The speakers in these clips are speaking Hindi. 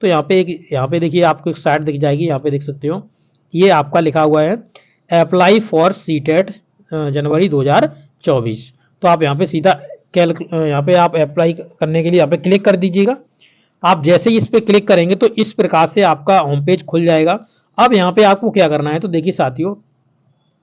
तो यहाँ पे देखिए आपको एक साइट दिख जाएगी, यहाँ पे देख सकते हो ये आपका लिखा हुआ है अप्लाई फॉर सीटेट जनवरी 2024। तो आप यहाँ पे सीधा यहाँ पे आप अप्लाई करने के लिए यहाँ पे क्लिक कर दीजिएगा। आप जैसे ही इस पे क्लिक करेंगे तो इस प्रकार से आपका होम पेज खुल जाएगा। अब यहाँ पे आपको क्या करना है, तो देखिए साथियों,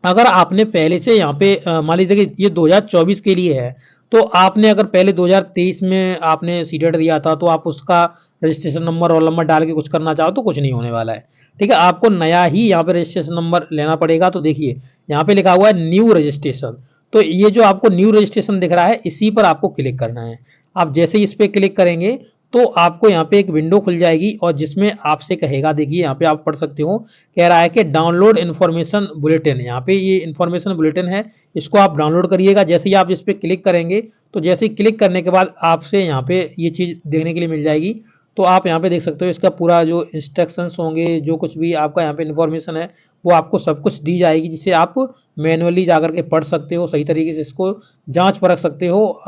अगर आपने पहले से यहाँ पे मान लीजिए कि ये 2024 के लिए है, तो आपने अगर पहले 2023 में आपने सीटेट दिया था तो आप उसका रजिस्ट्रेशन नंबर रोल नंबर डाल के कुछ करना चाहो तो कुछ नहीं होने वाला है। ठीक है, आपको नया ही यहाँ पे रजिस्ट्रेशन नंबर लेना पड़ेगा। तो देखिए यहाँ पे लिखा हुआ है न्यू रजिस्ट्रेशन, तो ये जो आपको न्यू रजिस्ट्रेशन दिख रहा है इसी पर आपको क्लिक करना है। आप जैसे ही इस पर क्लिक करेंगे तो आपको यहाँ पे एक विंडो खुल जाएगी और जिसमें आपसे कहेगा, देखिए यहाँ पे आप पढ़ सकते हो, कह रहा है कि डाउनलोड इन्फॉर्मेशन बुलेटिन। यहाँ पे ये इन्फॉर्मेशन बुलेटिन है, इसको आप डाउनलोड करिएगा। जैसे ही आप इस पर क्लिक करेंगे तो जैसे ही क्लिक करने के बाद आपसे यहाँ पे ये चीज़ देखने के लिए मिल जाएगी। तो आप यहाँ पे देख सकते हो इसका पूरा जो इंस्ट्रक्शंस होंगे, जो कुछ भी आपका यहाँ पे इन्फॉर्मेशन है वो आपको सब कुछ दी जाएगी, जिसे आप मैनुअली जाकर के पढ़ सकते हो, सही तरीके से इसको जांच परख सकते हो।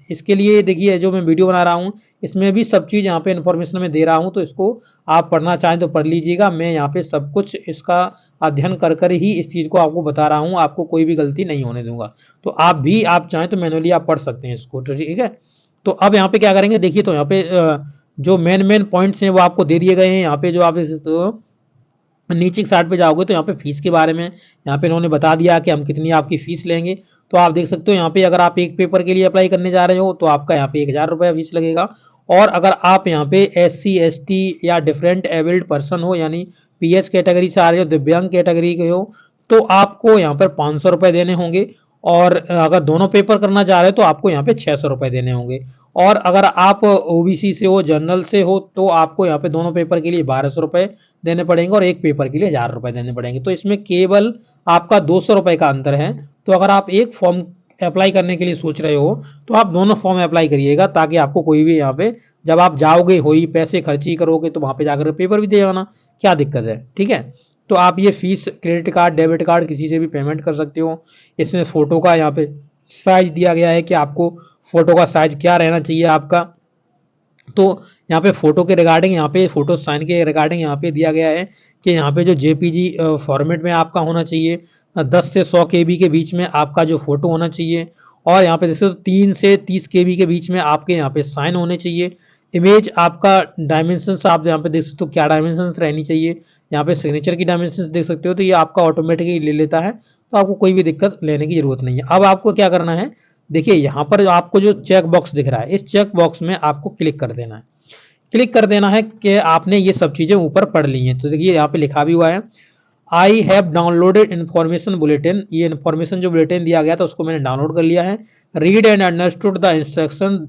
इसके लिए देखिए जो मैं वीडियो बना रहा हूँ इसमें भी सब चीज़ यहाँ पे इन्फॉर्मेशन में दे रहा हूँ, तो इसको आप पढ़ना चाहें तो पढ़ लीजिएगा। मैं यहाँ पे सब कुछ इसका अध्ययन कर कर ही इस चीज़ को आपको बता रहा हूँ, आपको कोई भी गलती नहीं होने दूंगा। तो आप चाहें तो मैनुअली आप पढ़ सकते हैं इसको, ठीक है। तो अब यहाँ पे क्या करेंगे, देखिए तो यहाँ पे जो मेन पॉइंट्स हैं वो आपको दे दिए गए हैं। यहाँ पे जो आप तो नीचे की साइड पे जाओगे तो यहाँ पे फीस के बारे में यहाँ पे इन्होंने बता दिया कि हम कितनी आपकी फीस लेंगे। तो आप देख सकते हो यहाँ पे अगर आप एक पेपर के लिए अप्लाई करने जा रहे हो तो आपका यहाँ पे 1000 रुपया फीस लगेगा। और अगर आप यहाँ पे SC ST या डिफरेंट एबल्ड पर्सन हो, यानी PH कैटेगरी से आ रहे हो, दिव्यांग कैटेगरी के हो, तो आपको यहाँ पर 500 रुपये देने होंगे। और अगर दोनों पेपर करना चाह रहे हो तो आपको यहाँ पे 600 रुपये देने होंगे। और अगर आप OBC से हो, जनरल से हो, तो आपको यहाँ पे दोनों पेपर के लिए 1200 रुपये देने पड़ेंगे और एक पेपर के लिए 1000 रुपये देने पड़ेंगे। तो इसमें केवल आपका 200 रुपये का अंतर है। तो अगर आप एक फॉर्म अप्लाई करने के लिए सोच रहे हो तो आप दोनों फॉर्म अप्लाई करिएगा, ताकि आपको कोई भी यहाँ पे जब आप जाओगे हो ही पैसे खर्ची करोगे तो वहाँ पे जाकर पेपर भी दे आना, क्या दिक्कत है, ठीक है। तो आप ये fees credit card, debit card किसी से भी पेमेंट कर सकते हो। इसमें फोटो का यहाँ पे साइज दिया गया है कि आपको फोटो का साइज क्या रहना चाहिए आपका। तो यहाँ पे फोटो के रिगार्डिंग, यहाँ पे फोटो साइन के रिगार्डिंग यहाँ पे दिया गया है कि यहाँ पे जो JPG फॉर्मेट में आपका होना चाहिए, 10 से 100 KB के बीच में आपका जो फोटो होना चाहिए। और यहाँ पे जैसे 3 से 30 KB के बीच में आपके यहाँ पे साइन होने चाहिए। इमेज आपका डायमेंशंस आप यहाँ पे देख सकते हो क्या डायमेंशंस रहनी चाहिए। यहाँ पे सिग्नेचर की डायमेंशंस देख सकते हो, तो ये आपका ऑटोमेटिकली ले लेता है, तो आपको कोई भी दिक्कत लेने की जरूरत नहीं है। अब आपको क्या करना है, देखिए यहाँ पर आपको जो चेक बॉक्स दिख रहा है, इस चेक बॉक्स में आपको क्लिक कर देना है। क्लिक कर देना है कि आपने ये सब चीजें ऊपर पढ़ ली हैं। तो देखिए यहाँ पे लिखा भी हुआ है, I have downloaded information bulletin. ये इन्फॉर्मेशन जो बुलेटिन दिया गया था उसको मैंने डाउनलोड कर लिया है। Read and understood the instruction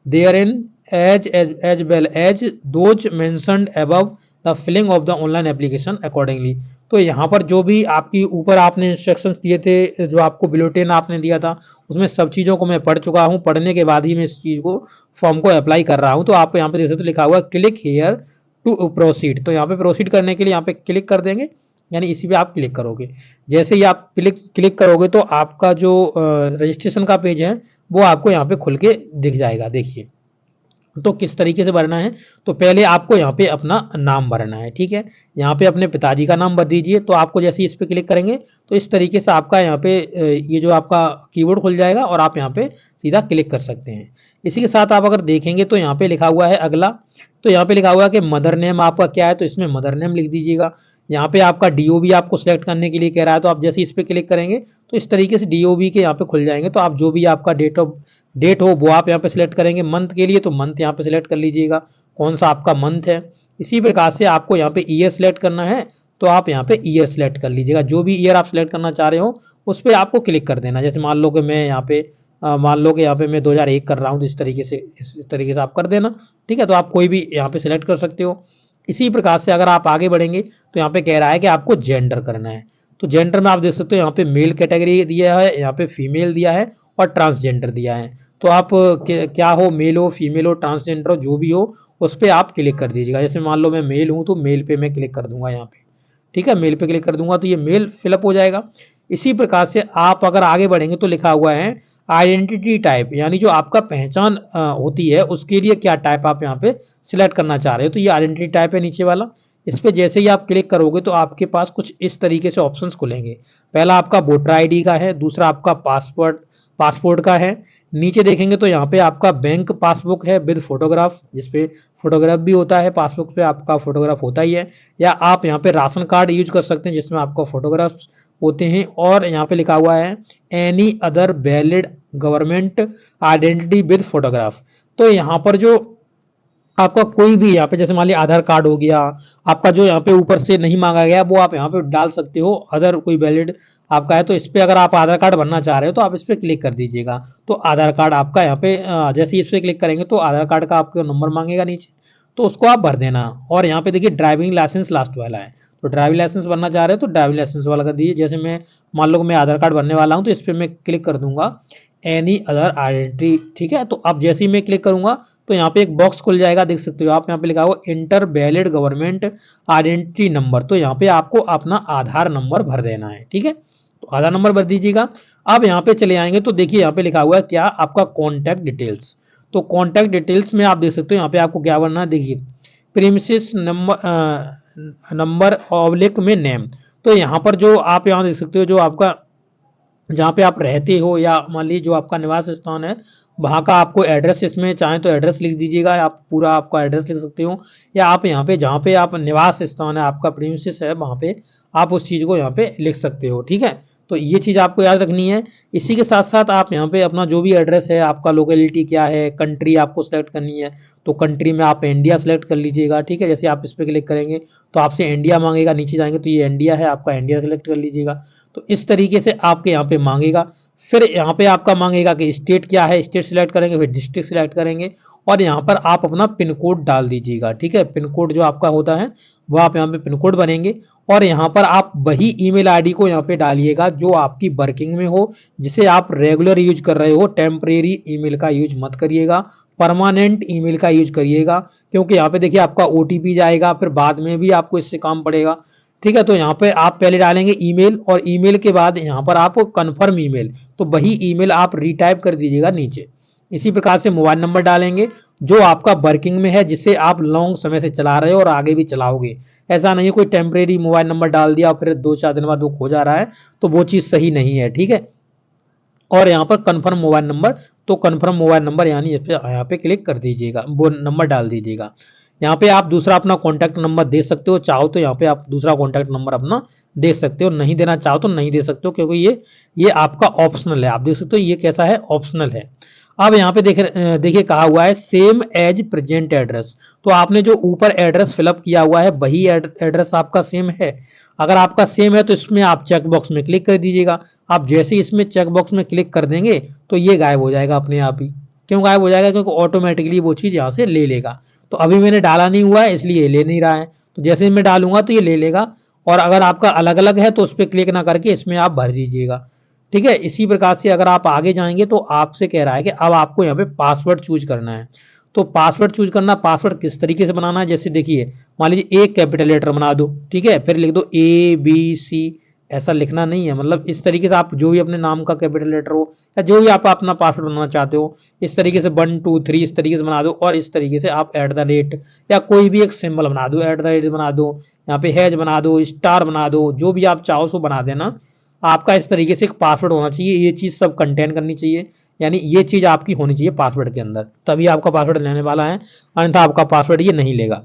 therein as well as those mentioned above the filling of the online application accordingly. तो यहाँ पर जो भी आपकी ऊपर आपने इंस्ट्रक्शंस दिए थे, जो आपको बुलेटिन आपने दिया था, उसमें सब चीज़ों को मैं पढ़ चुका हूँ। पढ़ने के बाद ही मैं इस चीज़ को फॉर्म को अप्लाई कर रहा हूँ। तो आप यहाँ पे देख सकते हो लिखा हुआ है क्लिक हेयर टू प्रोसीड। तो यहाँ पे प्रोसीड करने के लिए यहाँ पे क्लिक कर देंगे, यानी इसी पे आप क्लिक करोगे। जैसे ही आप क्लिक करोगे तो आपका जो रजिस्ट्रेशन का पेज है वो आपको यहाँ पे खुल के दिख जाएगा। देखिए तो किस तरीके से भरना है, तो पहले आपको यहाँ पे अपना नाम भरना है, ठीक है। यहाँ पे अपने पिताजी का नाम भर दीजिए। तो आपको जैसे इस पे क्लिक करेंगे तो इस तरीके से आपका यहाँ पे ये जो आपका कीबोर्ड खुल जाएगा और आप यहाँ पे सीधा क्लिक कर सकते हैं। इसी के साथ आप अगर देखेंगे तो यहाँ पे लिखा हुआ है अगला, तो यहाँ पे लिखा हुआ है कि मदर नेम आपका क्या है, तो इसमें मदर नेम लिख दीजिएगा। यहाँ पे आपका DOB आपको सिलेक्ट करने के लिए कह रहा है, तो आप जैसे इस पे क्लिक करेंगे तो इस तरीके से DOB के यहाँ पे खुल जाएंगे। तो आप जो भी आपका डेट हो वो आप यहाँ पे सिलेक्ट करेंगे। मंथ के लिए तो मंथ यहाँ पे सिलेक्ट कर लीजिएगा, कौन सा आपका मंथ है। इसी प्रकार से आपको यहाँ पे ईयर सिलेक्ट करना है, तो आप यहाँ पे ईयर सिलेक्ट कर लीजिएगा। जो भी ईयर आप सिलेक्ट करना चाह रहे हो उस पर आपको क्लिक कर देना। जैसे मान लो कि मैं यहाँ पे मैं 2001 कर रहा हूँ, तो इस तरीके से आप कर देना, ठीक है। तो आप कोई भी यहाँ पे सिलेक्ट कर सकते हो। इसी प्रकार से अगर आप आगे बढ़ेंगे तो यहाँ पे कह रहा है कि आपको जेंडर करना है। तो जेंडर में आप देख सकते हो यहाँ पे मेल कैटेगरी दिया है, यहाँ पे फीमेल दिया है और ट्रांसजेंडर दिया है। तो आप क्या हो, मेल हो, फीमेल हो, ट्रांसजेंडर हो, जो भी हो उस पर आप क्लिक कर दीजिएगा। जैसे मान लो मैं मेल हूँ तो मेल पे मैं क्लिक कर दूंगा यहाँ पे, ठीक है। मेल पे क्लिक कर दूंगा तो ये मेल फिलअप हो जाएगा। इसी प्रकार से आप अगर आगे बढ़ेंगे तो लिखा हुआ है आइडेंटिटी टाइप, यानी जो आपका पहचान होती है उसके लिए क्या टाइप आप यहाँ पे सिलेक्ट करना चाह रहे हो, तो ये आइडेंटिटी टाइप है नीचे वाला। इस पे जैसे ही आप क्लिक करोगे तो आपके पास कुछ इस तरीके से ऑप्शंस खुलेंगे। पहला आपका वोटर आईडी का है, दूसरा आपका पासपोर्ट का है, नीचे देखेंगे तो यहाँ पे आपका बैंक पासबुक है विद फोटोग्राफ, जिसपे फोटोग्राफ भी होता है, पासबुक पे आपका फोटोग्राफ होता ही है, या आप यहाँ पे राशन कार्ड यूज कर सकते हैं जिसमें आपका फोटोग्राफ होते हैं। और यहाँ पे लिखा हुआ है any other valid government identity with photograph. तो यहाँ पर जो आपका कोई भी यहाँ पे जैसे मान लिया आधार कार्ड हो गया आपका, जो यहाँ पे ऊपर से नहीं मांगा गया वो आप यहाँ पे डाल सकते हो, अदर कोई वैलिड आपका है तो इस पे अगर आप आधार कार्ड बनना चाह रहे हो तो आप इस पे क्लिक कर दीजिएगा। तो आधार कार्ड आपका यहाँ पे जैसे ही इस पे क्लिक करेंगे तो आधार कार्ड का आपको नंबर मांगेगा नीचे, तो उसको आप भर देना। और यहाँ पे देखिए ड्राइविंग लाइसेंस लास्ट वाला है, तो ड्राइविंग लाइसेंस बनना चाह रहे हो तो ड्राइविंग लाइसेंस वाला कर दीजिए। जैसे मैं मान लो मैं आधार कार्ड बनने वाला हूँ तो इस पर मैं क्लिक कर दूंगा एनी अदर आइडेंटिटी, ठीक है। तो अब जैसे ही मैं क्लिक करूंगा तो यहाँ पे एक बॉक्स खुल जाएगा, देख सकते हो आप, यहाँ पे लिखा हुआ inter valid government identity number, तो यहाँ पे आपको अपना आधार नंबर भर देना है, ठीक है। तो आधार नंबर भर दीजिएगा। अब यहाँ पे चले आएंगे तो देखिए यहाँ पे लिखा हुआ है क्या, आपका कॉन्टैक्ट डिटेल्स। तो कॉन्टैक्ट डिटेल्स में आप देख सकते हो यहाँ पे आपको क्या भरना है, देखिए प्रीमिसेस नंबर ऑब्लिक में नेम। तो यहाँ पर जो आप यहाँ देख सकते हो जो आपका जहाँ पे आप रहते हो या मान लीजिए जो आपका निवास स्थान है वहाँ का आपको एड्रेस, इसमें चाहें तो एड्रेस लिख दीजिएगा, आप पूरा आपका एड्रेस लिख सकते हो, या आप यहाँ पे जहाँ पे आप निवास स्थान है आपका प्रीमिसेस है वहाँ पे आप उस चीज़ को यहाँ पे लिख सकते हो, ठीक है। तो ये चीज़ आपको याद रखनी है। इसी के साथ साथ आप यहाँ पे अपना जो भी एड्रेस है, आपका लोकेलिटी क्या है, कंट्री आपको सेलेक्ट करनी है तो कंट्री में आप इंडिया सेलेक्ट कर लीजिएगा, ठीक है। जैसे आप इस पर क्लिक करेंगे तो आपसे इंडिया मांगेगा, नीचे जाएंगे तो ये इंडिया है आपका, इंडिया सेलेक्ट कर लीजिएगा। तो इस तरीके से आपके यहाँ पे मांगेगा। फिर यहाँ पे आपका मांगेगा कि स्टेट क्या है, स्टेट सिलेक्ट करेंगे, फिर डिस्ट्रिक्ट सिलेक्ट करेंगे और यहाँ पर आप अपना पिन कोड डाल दीजिएगा, ठीक है। पिन कोड जो आपका होता है वो आप यहाँ पे पिन कोड बनेंगे और यहाँ पर आप वही ईमेल आईडी को यहाँ पे डालिएगा जो आपकी वर्किंग में हो, जिसे आप रेगुलर यूज कर रहे हो। टेम्परेरी ईमेल का यूज मत करिएगा, परमानेंट ईमेल का यूज करिएगा, क्योंकि यहाँ पे देखिए आपका ओटीपी जाएगा, फिर बाद में भी आपको इससे काम पड़ेगा, ठीक है। तो यहाँ पे आप पहले डालेंगे ईमेल और ईमेल के बाद यहाँ पर आपको कन्फर्म ईमेल, तो वही ईमेल आप रीटाइप कर दीजिएगा नीचे। इसी प्रकार से मोबाइल नंबर डालेंगे जो आपका वर्किंग में है, जिसे आप लॉन्ग समय से चला रहे हो और आगे भी चलाओगे। ऐसा नहीं है कोई टेम्परेरी मोबाइल नंबर डाल दिया और फिर 2-4 दिन बाद वो खो जा रहा है, तो वो चीज़ सही नहीं है, ठीक है। और यहाँ पर कन्फर्म मोबाइल नंबर, तो कन्फर्म मोबाइल नंबर यानी यहाँ पे क्लिक कर दीजिएगा, वो नंबर डाल दीजिएगा। यहाँ पे आप दूसरा अपना कॉन्टैक्ट नंबर दे सकते हो, चाहो तो यहाँ पे आप दूसरा कॉन्टैक्ट नंबर अपना दे सकते हो, नहीं देना चाहो तो नहीं दे सकते हो, क्योंकि ये आपका ऑप्शनल है। आप देख सकते हो ये कैसा है, ऑप्शनल है। अब यहाँ पे देखिए कहा हुआ है सेम एज प्रेजेंट एड्रेस, तो आपने जो ऊपर एड्रेस फिलअप किया हुआ है वही एड्रेस आपका सेम है। अगर आपका सेम है तो इसमें आप चेक बॉक्स में क्लिक कर दीजिएगा। आप जैसे ही इसमें चेक बॉक्स में क्लिक कर देंगे तो ये गायब हो जाएगा अपने आप ही। क्यों गायब हो जाएगा? क्योंकि ऑटोमेटिकली वो चीज़ यहाँ से ले लेगा। तो अभी मैंने डाला नहीं हुआ है इसलिए ले नहीं रहा है, तो जैसे ही मैं डालूंगा तो ये ले लेगा। और अगर आपका अलग अलग है तो उस पर क्लिक ना करके इसमें आप भर दीजिएगा, ठीक है। इसी प्रकार से अगर आप आगे जाएंगे तो आपसे कह रहा है कि अब आपको यहाँ पे पासवर्ड चूज करना है। तो पासवर्ड चूज करना, पासवर्ड किस तरीके से बनाना है, जैसे देखिए मान लीजिए एक कैपिटल लेटर बना दो, ठीक है, फिर लिख दो ABC, ऐसा लिखना नहीं है, मतलब इस तरीके से आप जो भी अपने नाम का कैपिटल लेटर हो या जो भी आप अपना पासवर्ड बनाना चाहते हो इस तरीके से 1 2 3 इस तरीके से बना दो। और इस तरीके से आप @ या कोई भी एक सिंबल बना दो, @ बना दो, यहाँ पे हैज बना दो, स्टार बना दो, जो भी आप चाहो सो बना देना। आपका इस तरीके से एक पासवर्ड होना चाहिए, ये चीज़ सब कंटेन करनी चाहिए, यानी ये चीज़ आपकी होनी चाहिए पासवर्ड के अंदर, तभी आपका पासवर्ड लेने वाला है, अन्यथा आपका पासवर्ड ये नहीं लेगा।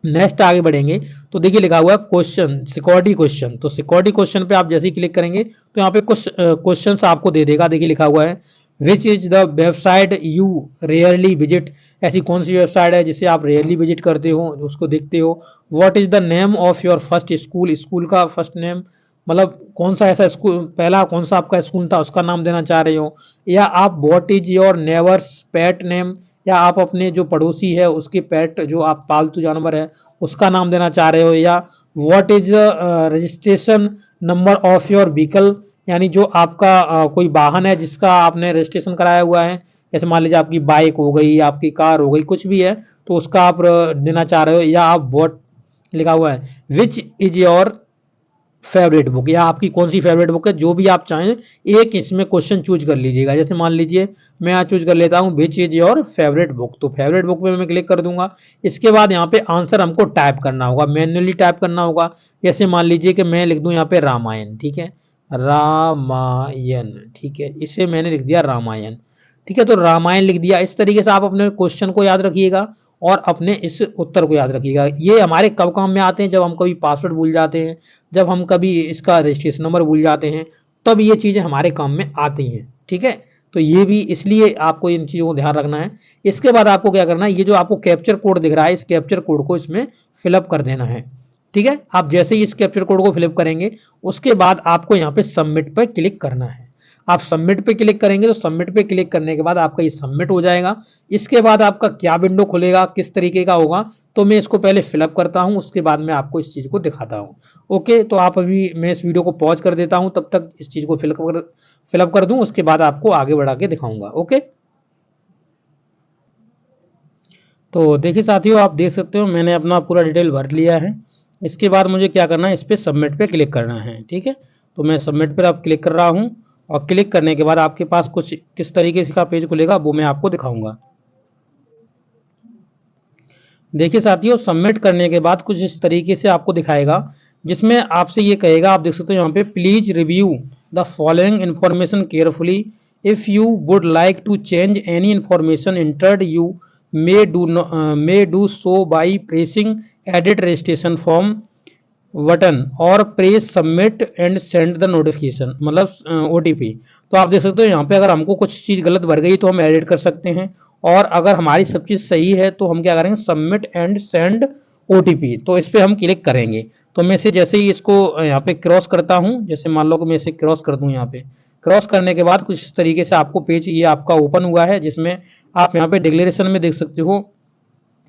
नेक्स्ट आगे बढ़ेंगे तो देखिए लिखा हुआ है क्वेश्चन, सिक्योरिटी क्वेश्चन। तो सिक्योरिटी क्वेश्चन पे आप जैसे ही क्लिक करेंगे तो यहाँ पे कुछ क्वेश्चंस आपको दे देगा। देखिए लिखा हुआ है which is the website you rarely visit, ऐसी कौन सी वेबसाइट है जिसे आप रेयरली विजिट करते हो, उसको देखते हो। What is the name of your first school, school का फर्स्ट नेम, मतलब कौन सा ऐसा स्कूल, पहला कौन सा आपका स्कूल था उसका नाम देना चाह रहे हो। या आप what is your neighbours pet name, या आप अपने जो पड़ोसी है उसके पेट जो आप पालतू जानवर है उसका नाम देना चाह रहे हो। या what is registration number of your vehicle, यानी जो आपका कोई वाहन है जिसका आपने रजिस्ट्रेशन कराया हुआ है, जैसे मान लीजिए आपकी बाइक हो गई, आपकी कार हो गई, कुछ भी है तो उसका आप देना चाह रहे हो। या आप व्हाट लिखा हुआ है which is your favourite book, या आपकी कौन सी फेवरेट बुक है, जो भी आप चाहें एक इसमें क्वेश्चन चूज कर लीजिएगा। जैसे मान लीजिए मैं यहाँ चूज कर लेता हूँ which is your favourite book, तो फेवरेट बुक पे मैं क्लिक कर दूंगा। इसके बाद यहाँ पे आंसर हमको टाइप करना होगा, मैन्युअली टाइप करना होगा। जैसे मान लीजिए कि मैं लिख दूं यहाँ पे रामायण, ठीक है, रामायण, ठीक है, इसे मैंने लिख दिया रामायण, ठीक है, तो रामायण लिख दिया। इस तरीके से आप अपने क्वेश्चन को याद रखिएगा और अपने इस उत्तर को याद रखिएगा। ये हमारे कब काम में आते हैं, जब हम कभी पासवर्ड भूल जाते हैं, जब हम कभी इसका रजिस्ट्रेशन नंबर भूल जाते हैं, तब ये चीजें हमारे काम में आती हैं, ठीक है। तो ये भी इसलिए आपको इन चीजों को ध्यान रखना है। इसके बाद आपको क्या करना है, ये जो आपको कैप्चर कोड दिख रहा है, इस कैप्चर कोड को इसमें फिलअप कर देना है, ठीक है। आप जैसे ही इस कैप्चर कोड को फिलअप करेंगे, उसके बाद आपको यहाँ पे सबमिट पर क्लिक करना है। आप सबमिट पे क्लिक करेंगे तो सबमिट पे क्लिक करने के बाद आपका ये सबमिट हो जाएगा। इसके बाद आपका क्या विंडो खुलेगा, किस तरीके का होगा, तो मैं इसको पहले फिलअप करता हूं, उसके बाद मैं आपको इस चीज को दिखाता हूं। ओके, तो आप अभी मैं इस वीडियो को पॉज कर देता हूं, तब तक इस चीज को फिलअप कर दूं, उसके बाद आपको आगे बढ़ा के दिखाऊंगा। ओके, तो देखिए साथियों, आप देख सकते हो मैंने अपना पूरा डिटेल भर लिया है। इसके बाद मुझे क्या करना है, इस पर सबमिट पे क्लिक करना है, ठीक है। तो मैं सबमिट पर अब क्लिक कर रहा हूँ, और क्लिक करने के बाद आपके पास कुछ किस तरीके का पेज खुलेगा वो मैं आपको दिखाऊंगा। देखिए साथियों, सबमिट करने के बाद कुछ इस तरीके से आपको दिखाएगा, जिसमें आपसे ये कहेगा, आप देख सकते हो यहाँ पे, please review the following information carefully, if you would like to change any information entered you may do so by pressing edit registration form button और press submit and send the notification, मतलब ओटीपी। तो आप देख सकते हो यहाँ पे अगर हमको कुछ चीज गलत भर गई तो हम एडिट कर सकते हैं, और अगर हमारी सब चीज सही है तो हम क्या करेंगे, सबमिट एंड सेंड ओटीपी, तो इस पर हम क्लिक करेंगे। तो मैं से जैसे ही इसको यहाँ पे क्रॉस करता हूँ, जैसे मान लो कि मैं इसे क्रॉस कर दूं, यहाँ पे क्रॉस करने के बाद कुछ इस तरीके से आपको पेज ये आपका ओपन हुआ है, जिसमें आप यहाँ पे डिक्लेरेशन में देख सकते हो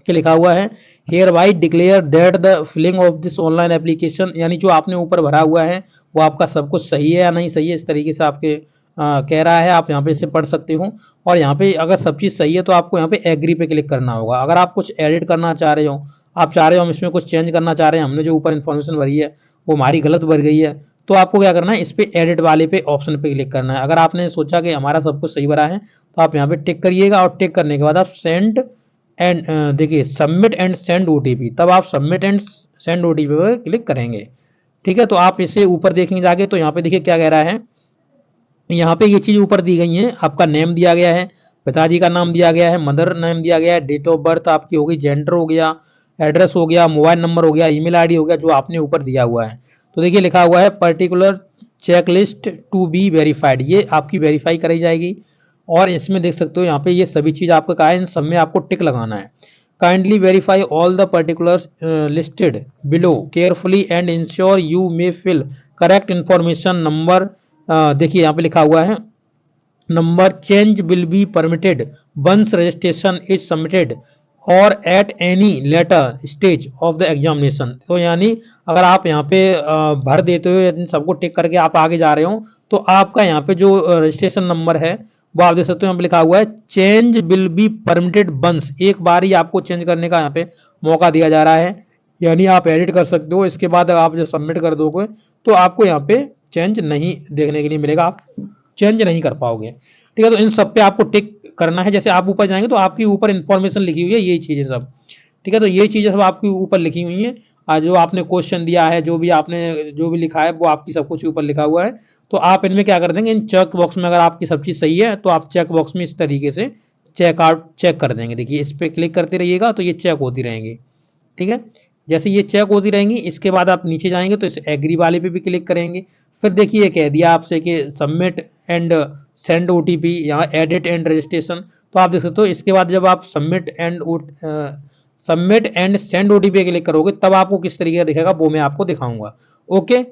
कि लिखा हुआ है, hereby declare that the filling of this online application, यानी जो आपने ऊपर भरा हुआ है वो आपका सब कुछ सही है या नहीं सही है, इस तरीके से आपके कह रहा है। आप यहाँ पे इसे पढ़ सकते हो, और यहाँ पे अगर सब चीज़ सही है तो आपको यहाँ पे एग्री पे क्लिक करना होगा। अगर आप कुछ एडिट करना चाह रहे हो, आप चाह रहे हो हम इसमें कुछ चेंज करना चाह रहे हैं, हमने जो ऊपर इन्फॉर्मेशन भरी है वो हमारी गलत भर गई है, तो आपको क्या करना है, इस पे एडिट वाले पे ऑप्शन पे क्लिक करना है। अगर आपने सोचा कि हमारा सब कुछ सही भरा है तो आप यहाँ पे टिक करिएगा, और टिक करने के बाद आप सेंड एंड देखिए सबमिट एंड सेंड ओटीपी, तब आप सबमिट एंड सेंड ओटीपी पर क्लिक करेंगे, ठीक है। तो आप इसे ऊपर देखेंगे जाके, तो यहाँ पे देखिए क्या कह रहा है, यहाँ पे ये चीज ऊपर दी गई है, आपका नेम दिया गया है, पिताजी का नाम दिया गया है, मदर नेम दिया गया है, डेट ऑफ बर्थ आपकी हो गई, जेंडर हो गया, एड्रेस हो गया, मोबाइल नंबर हो गया, ईमेल आईडी हो गया, जो आपने ऊपर दिया हुआ है। तो देखिए लिखा हुआ है particular checklist to be verified, ये आपकी वेरीफाई कराई जाएगी। और इसमें देख सकते हो यहाँ पे ये सभी चीज आपको कहा है, इन सब में आपको टिक लगाना है। Kindly verify all the particulars listed below carefully and ensure you may fill correct information. Number देखिए यहाँ पे लिखा हुआ है, number change will be permitted once registration is submitted और at any later stage of the examination. तो यानी अगर आप यहाँ पे भर देते हो, सबको टिक करके आप आगे जा रहे हो, तो आपका यहाँ पे जो रजिस्ट्रेशन नंबर है वो आप देख सकते हो यहाँ पे लिखा हुआ है, change will be permitted once, एक बार ही आपको चेंज करने का यहाँ पे मौका दिया जा रहा है, यानी आप एडिट कर सकते हो। इसके बाद आप जब सबमिट कर दोगे तो आपको यहाँ पे चेंज नहीं देखने के लिए मिलेगा, आप चेंज नहीं कर पाओगे, ठीक है। तो इन सब पे आपको टिक करना है। जैसे आप ऊपर जाएंगे तो आपकी ऊपर इन्फॉर्मेशन लिखी हुई है, यही चीजें सब, ठीक है। तो ये चीजें सब आपकी ऊपर लिखी हुई हैं, जो आपने क्वेश्चन दिया है, जो भी आपने जो भी लिखा है वो आपकी सब कुछ ऊपर लिखा हुआ है। तो आप इनमें क्या कर देंगे, इन चेक बॉक्स में अगर आपकी सब चीज सही है तो आप चेक बॉक्स में इस तरीके से चेक कर देंगे। देखिए इस पर क्लिक करते रहिएगा तो ये चेक होती रहेंगी, ठीक है। जैसे ये चेक होती रहेंगी, इसके बाद आप नीचे जाएंगे तो इस एग्री वाले पे भी क्लिक करेंगे। फिर देखिए कह दिया आपसे कि सबमिट एंड सेंड ओटीपी, यहाँ एडिट एंड रजिस्ट्रेशन, तो आप देख सकते हो। इसके बाद जब आप submit and send OTP click करोगे तब आपको किस तरीके का दिखेगा वो मैं आपको दिखाऊंगा। ओके,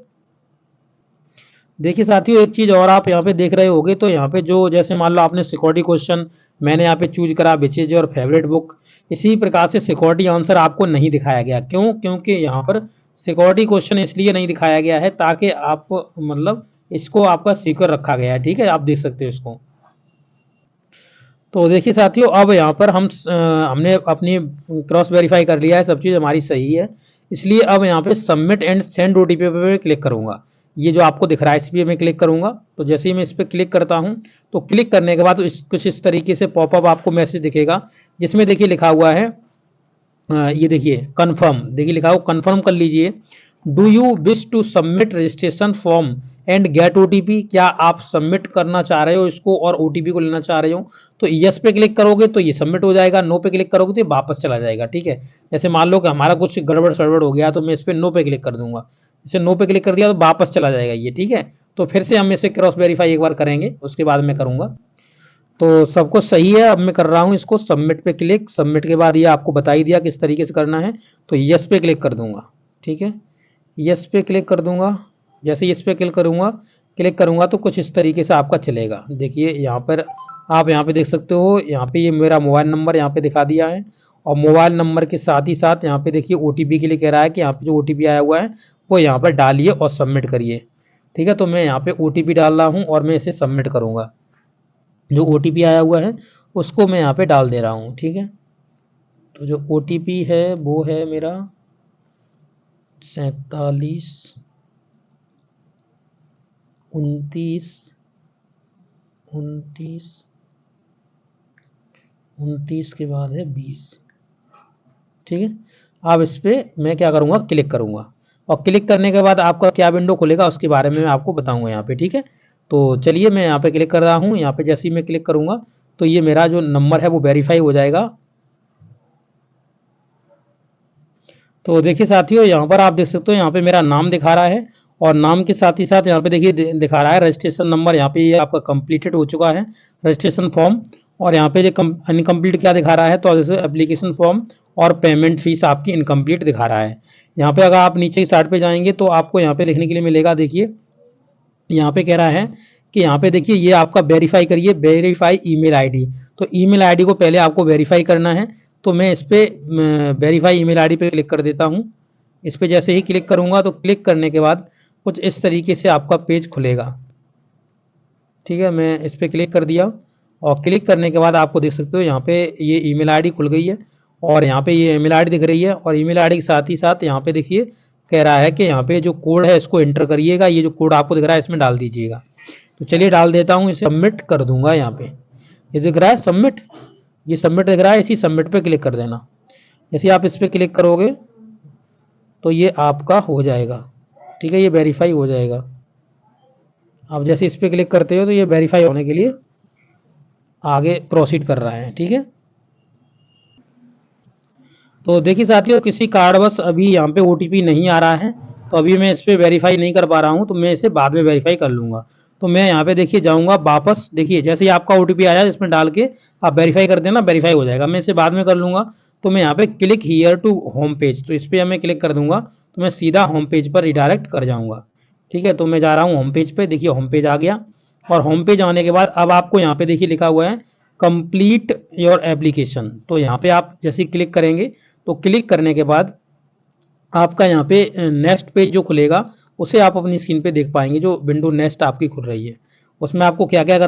देखिए साथियों, एक चीज और आप यहाँ पे देख रहे होगे, तो यहाँ पे जो जैसे मान लो आपने सिक्योरिटी क्वेश्चन मैंने यहाँ पे चूज करा which is your favourite book, इसी प्रकार से सिक्योरिटी आंसर आपको नहीं दिखाया गया। क्यों? क्योंकि यहाँ पर सिक्योरिटी क्वेश्चन इसलिए नहीं दिखाया गया है ताकि आप मतलब इसको आपका सिक्योर रखा गया है, ठीक है। आप देख सकते हो इसको। तो देखिए साथियों, अब यहाँ पर हमने अपनी क्रॉस वेरीफाई कर लिया है, सब चीज़ हमारी सही है। इसलिए अब यहाँ पे सबमिट एंड सेंड ओटीपी पे मैं क्लिक करूंगा। ये जो आपको दिख रहा है इस पर मैं क्लिक करूंगा। तो जैसे ही मैं इस पर क्लिक करता हूं तो क्लिक करने के बाद कुछ इस तरीके से पॉपअप आपको मैसेज दिखेगा, जिसमें देखिए लिखा हुआ है ये देखिए कन्फर्म, देखिए लिखा हुआ कन्फर्म कर लीजिए। Do you wish to submit registration form and get OTP, क्या आप सबमिट करना चाह रहे हो इसको और ओटीपी को लेना चाह रहे हो। तो यस पे क्लिक करोगे तो ये सबमिट हो जाएगा, नो पे क्लिक करोगे तो ये वापस चला जाएगा। ठीक है, जैसे मान लो कि हमारा कुछ गड़बड़ सड़बड़ हो गया तो मैं इस पर नो पे क्लिक कर दूंगा, इसे नो पे क्लिक कर दिया तो वापस चला जाएगा ये। ठीक है, तो फिर से हम इसे क्रॉस वेरीफाई एक बार करेंगे, उसके बाद मैं करूंगा। तो सब कुछ सही है, अब मैं कर रहा हूँ इसको सबमिट पे क्लिक। सबमिट के बाद ये आपको बता ही दिया किस तरीके से करना है, तो यस पे क्लिक कर दूंगा। ठीक है, यस पे क्लिक कर दूंगा। जैसे यस पे क्लिक करूंगा तो कुछ इस तरीके से आपका चलेगा। देखिए यहाँ पर आप यहाँ पे देख सकते हो, यहाँ पे ये मेरा मोबाइल नंबर यहाँ पे दिखा दिया है, और मोबाइल नंबर के साथ ही साथ यहाँ पे देखिए ओटीपी के लिए कह रहा है कि यहाँ पे जो ओटीपी आया हुआ है वो यहाँ पर डालिए और सबमिट करिए। ठीक है, तो मैं यहाँ पे ओटीपी डाल रहा हूँ और मैं इसे सबमिट करूँगा। जो ओटीपी आया हुआ है उसको मैं यहाँ पे डाल दे रहा हूँ। ठीक है, तो जो ओटीपी है वो है मेरा 47 29 29 के बाद है 20। ठीक है, अब इस पर मैं क्या करूँगा, क्लिक करूँगा, और क्लिक करने के बाद आपका क्या विंडो खुलेगा उसके बारे में मैं आपको बताऊँगा यहाँ पे। ठीक है, तो चलिए मैं यहाँ पे क्लिक कर रहा हूँ। यहाँ पे जैसे ही मैं क्लिक करूँगा तो ये मेरा जो नंबर है वो वेरीफाई हो जाएगा। तो देखिए साथियों, यहाँ पर आप देख सकते हो यहाँ पे मेरा नाम दिखा रहा है, और नाम के साथ ही साथ यहाँ पे देखिए दिखा रहा है रजिस्ट्रेशन नंबर। यहाँ पे ये आपका कंप्लीटेड हो चुका है रजिस्ट्रेशन फॉर्म, और यहाँ पे जो इनकम्प्लीट क्या दिखा रहा है, तो जैसे एप्लीकेशन फॉर्म और पेमेंट फीस आपकी इनकम्प्लीट दिखा रहा है। यहाँ पे अगर आप नीचे की साइड पे जाएंगे तो आपको यहाँ पे देखने के लिए मिलेगा, देखिए यहाँ पे कह रहा है कि यहाँ पे देखिए ये आपका वेरीफाई करिए, वेरीफाई ईमेल आईडी। तो ईमेल आईडी को पहले आपको वेरीफाई करना है, तो मैं इस पर वेरीफाई ईमेल आईडी पे क्लिक कर देता हूँ। इस पर जैसे ही क्लिक करूँगा तो क्लिक करने के बाद कुछ इस तरीके से आपका पेज खुलेगा। ठीक है, मैं इस पर क्लिक कर दिया, और क्लिक करने के बाद आपको देख सकते हो यहाँ पे ये ईमेल आईडी खुल गई है, और यहाँ पे ये ईमेल आईडी दिख रही है, और ईमेल आईडी के साथ ही साथ यहाँ पे देखिए कह रहा है कि यहाँ पे जो कोड है इसको एंटर करिएगा, ये जो कोड आपको दिख रहा है इसमें डाल दीजिएगा। तो चलिए डाल देता हूँ, इसे सबमिट कर दूंगा। यहाँ पे ये दिख रहा है सबमिट, ये सबमिट दिख रहा है, इसी सबमिट पे क्लिक कर देना। जैसे आप इस पर क्लिक करोगे तो ये आपका हो जाएगा। ठीक है, ये वेरीफाई हो जाएगा। आप जैसे इस पर क्लिक करते हो तो ये वेरीफाई होने के लिए आगे प्रोसीड कर रहा है। ठीक है, तो देखिए साथियों, किसी कारणवश अभी यहाँ पे ओटीपी नहीं आ रहा है, तो अभी मैं इस पर वेरीफाई नहीं कर पा रहा हूँ, तो मैं इसे बाद में वेरीफाई कर लूँगा। तो मैं यहाँ पे देखिए जाऊँगा वापस, देखिए जैसे ही आपका ओटीपी आया इसमें डाल के आप वेरीफाई कर देना, वेरीफाई हो जाएगा। मैं इसे बाद में कर लूँगा। तो मैं यहाँ पे click here to home page, तो इस पर मैं क्लिक कर दूंगा तो मैं सीधा होम पेज पर रिडायरेक्ट कर जाऊँगा। ठीक है, तो मैं जा रहा हूँ होम पेज पे। देखिए होम पेज आ गया, और होम पेज आने के बाद अब आपको यहाँ पे देखिए लिखा हुआ है कंप्लीट योर एप्लीकेशन। तो यहाँ पे आप जैसे क्लिक करेंगे तो क्लिक करने के बाद आपका यहाँ पे नेक्स्ट पेज जो खुलेगा उसे आप अपनी स्क्रीन पे देख पाएंगे, जो विंडो नेक्स्ट आपकी खुल रही है उसमें आपको क्या क्या